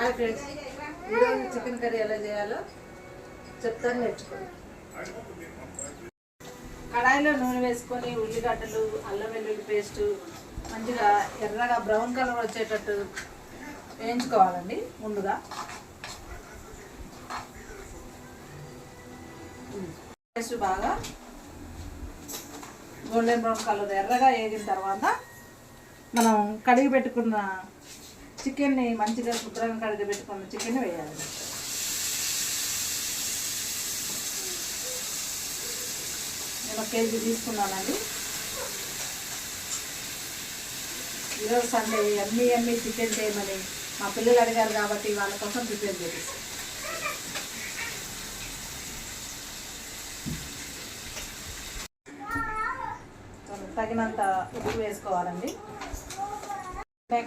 Hi friends, ఈరోజు chicken curry ఎలా చేయాలో చెప్తాను, నేర్చుకోండి. కడాయిలో నూనె వేసుకొని ఉల్లిగడ్డలు, అల్లం వెల్లుల్లి పేస్టు మంచిగా ఎర్రగా బ్రౌన్ కలర్ వచ్చేటట్టు వేయించుకోవాలండి. ముందుగా పేస్ట్ బాగా గోల్డెన్ బ్రౌన్ కలర్ ఎర్రగా వేగిన తర్వాత మనం కడిగి పెట్టుకున్న చికెన్ని మంచిగా శుభ్రంగా కడిగి పెట్టుకున్న చికెన్ వేయాలి. నేను 1 కేజీ తీసుకున్నానండి. ఈరోజు సండే ఎమ్మి చికెన్ చేయమని మా పిల్లలు అడిగారు కాబట్టి వాళ్ళ కోసం ప్రిపేర్ చేసి తగినంత ఉప్పు వేసుకోవాలండి.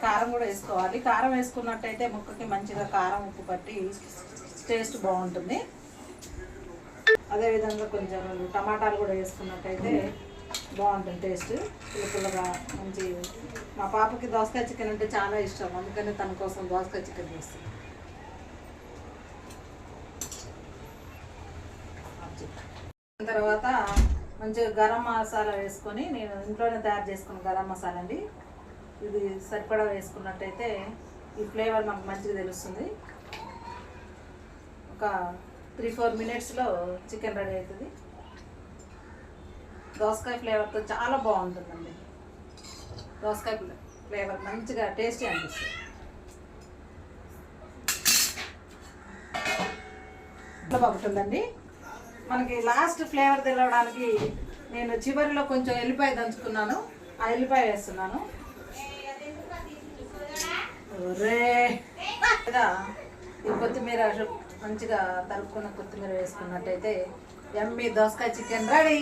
కారం కూడా వేసుకోవాలి. కారం వేసుకున్నట్టయితే ముక్కకి మంచిగా కారం ఉప్పు పట్టి టేస్ట్ బాగుంటుంది. అదేవిధంగా కొంచెం టమాటాలు కూడా వేసుకున్నట్టయితే బాగుంటుంది టేస్ట్. పుల్లగా మంచి. మా పాపకి దోసకాయ చికెన్ అంటే చాలా ఇష్టం, అందుకని తన కోసం దోసకాయ చికెన్ చేస్తాను. తర్వాత మంచిగా గరం మసాలా వేసుకొని, నేను ఇంట్లోనే తయారు చేసుకున్న గరం మసాలా అండి. ఇది సరిపడా వేసుకున్నట్టయితే ఈ ఫ్లేవర్ మనకు మంచిగా తెలుస్తుంది. ఒక 3-4 మినిట్స్లో చికెన్ రెడీ అవుతుంది. దోసకాయ ఫ్లేవర్తో చాలా బాగుంటుందండి. దోసకాయ ఫ్లేవర్ మంచిగా టేస్టీ అనిపిస్తుంది. ఇట్లా బాగుంటుందండి. మనకి లాస్ట్ ఫ్లేవర్ తెలవడానికి నేను చివరిలో కొంచెం ఎల్లిపాయ దంచుకున్నాను. ఆ ఎల్లిపాయ వేస్తున్నాను. ఈ కొత్తిమీర మంచిగా తరుపుకున్న కొత్తిమీర వేసుకున్నట్టయితే ఎమ్మి దోసకాయ చికెన్ రెడీ.